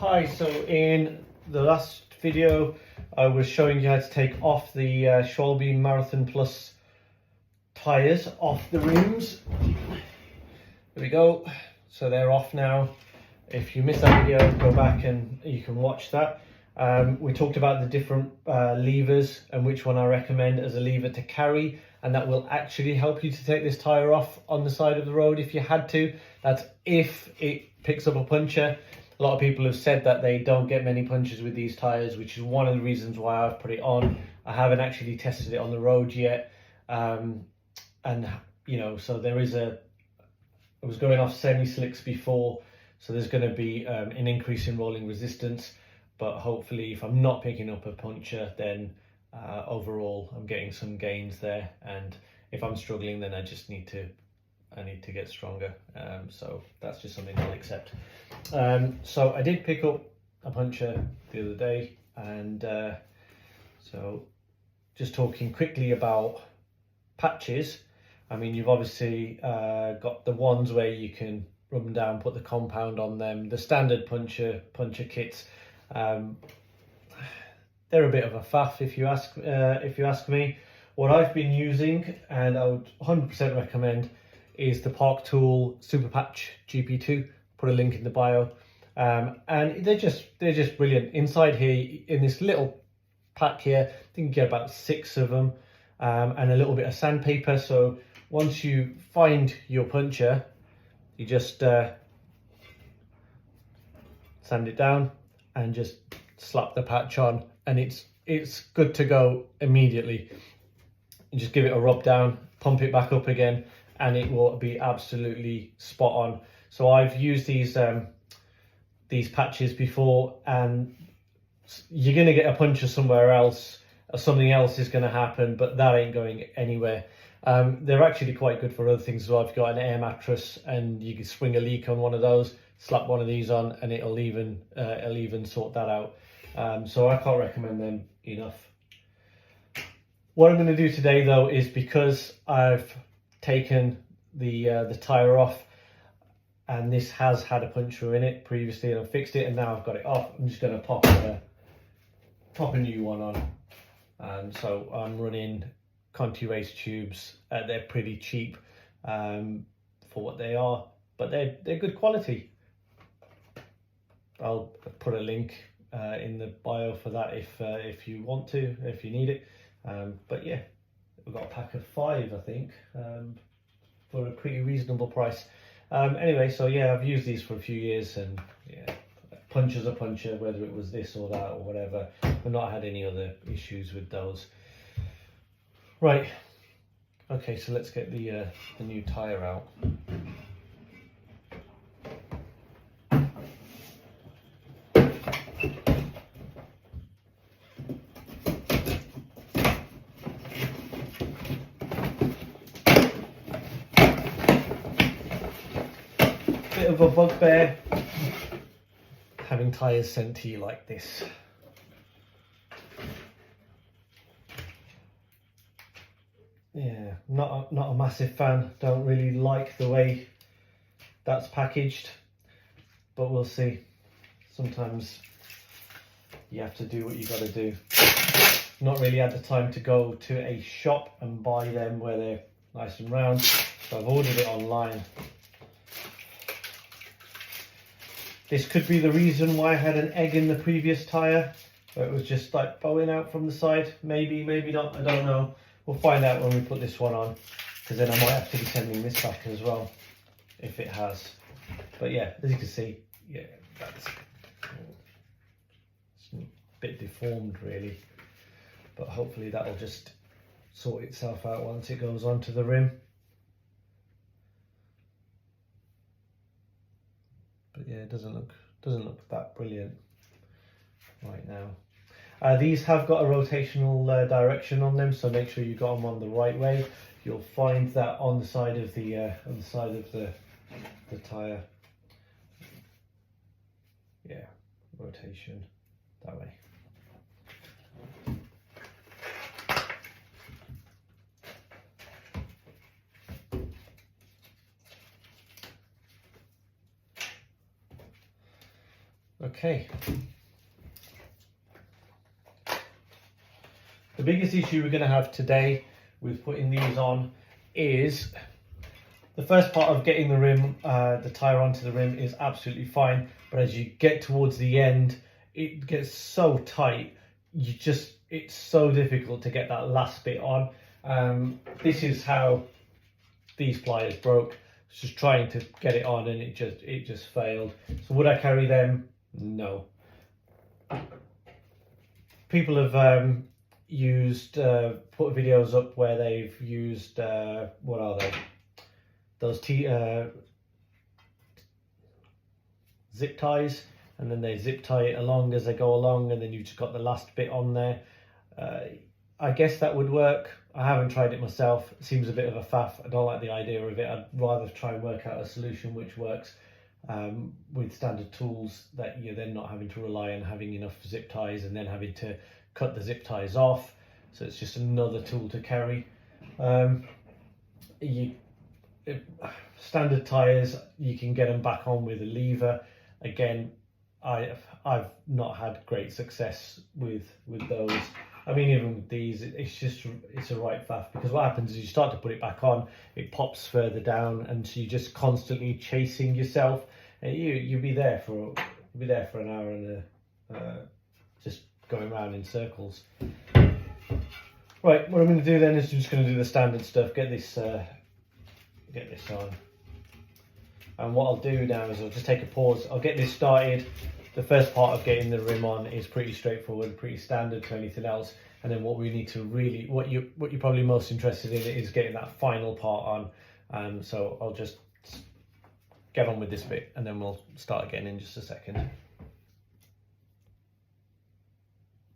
Hi, so in the last video I was showing you how to take off the Schwalbe Marathon Plus tyres off the rims. There we go, so they're off now. If you missed that video, go back and you can watch that. We talked about the different levers and which one I recommend as a lever to carry, and that will actually help you to take this tyre off on the side of the road if you had to. That's if it picks up a puncture. A lot of people have said that they don't get many punctures with these tyres, which is one of the reasons why I've put it on. I haven't actually tested it on the road yet. And you know, so there is it was going off semi-slicks before, so there's going to be an increase in rolling resistance. But hopefully if I'm not picking up a puncture, then overall I'm getting some gains there. And if I'm struggling, then I need to get stronger. So that's just something I'll accept. So I did pick up a puncture the other day, and so just talking quickly about patches. I mean, you've obviously got the ones where you can rub them down, put the compound on them, the standard puncture kits. They're a bit of a faff if you ask me. What I've been using, and I would 100% recommend, is the Park Tool Super Patch GP2. Put a link in the bio, and they're just brilliant. Inside here, in this little pack here, I think you get about 6 of them, and a little bit of sandpaper. So once you find your puncture, you just sand it down and just slap the patch on, and it's good to go immediately. You just give it a rub down, pump it back up again, and it will be absolutely spot on. So I've used these patches before, and you're going to get a puncture somewhere else, or something else is going to happen, but that ain't going anywhere. They're actually quite good for other things as well. If you've got an air mattress and you can swing a leak on one of those, slap one of these on, and it'll even sort that out. So I can't recommend them enough. What I'm going to do today, though, is because I've taken the tyre off, and this has had a puncture in it previously, and I fixed it, and now I've got it off. I'm just going to pop a new one on. And so I'm running Conti race tubes. They're pretty cheap for what they are, but they're good quality. I'll put a link in the bio for that if you want to, if you need it. But yeah, we've got a pack of 5, I think, for a pretty reasonable price. Anyway, so yeah, I've used these for a few years, and yeah, puncture's a puncture, whether it was this or that or whatever. I've not had any other issues with those. Right, okay, so let's get the new tyre out. Bit of a bugbear having tyres sent to you like this. Yeah, not a massive fan. Don't really like the way that's packaged, but we'll see. Sometimes you have to do what you got to do. Not really had the time to go to a shop and buy them where they're nice and round, so I've ordered it online. This could be the reason why I had an egg in the previous tyre, where it was just like bowing out from the side. Maybe not, I don't know. We'll find out when we put this one on, because then I might have to be sending this back as well, if it has. But yeah, as you can see, yeah, it's a bit deformed really, but hopefully that'll just sort itself out once it goes onto the rim. But yeah, it doesn't look that brilliant right now. These have got a rotational direction on them, so make sure you got them on the right way. You'll find that on the side of the tyre. Yeah, rotation that way. Okay. The biggest issue we're going to have today with putting these on is the first part of getting the rim, the tyre onto the rim is absolutely fine, but as you get towards the end, it gets so tight, it's so difficult to get that last bit on. This is how these pliers broke. Just trying to get it on and it just failed. So would I carry them? No. People have put videos up where they've used what are they? Those zip ties, and then they zip tie it along as they go along, and then you've just got the last bit on there. I guess that would work. I haven't tried it myself. It seems a bit of a faff. I don't like the idea of it. I'd rather try and work out a solution which works with standard tools, that you're then not having to rely on having enough zip ties and then having to cut the zip ties off. So it's just another tool to carry. Standard tyres, you can get them back on with a lever. Again, I've not had great success with those. I mean, even with these, it's a right faff, because what happens is you start to put it back on, it pops further down, and so you're just constantly chasing yourself, and you'll be there for an hour and just going around in circles. Right, what I'm going to do then is I'm just going to do the standard stuff, get this on. And what I'll do now is I'll just take a pause. I'll get this started. The first part of getting the rim on is pretty straightforward, pretty standard to anything else. And then what we need to really, what you're probably most interested in is getting that final part on. So I'll just get on with this bit and then we'll start again in just a second.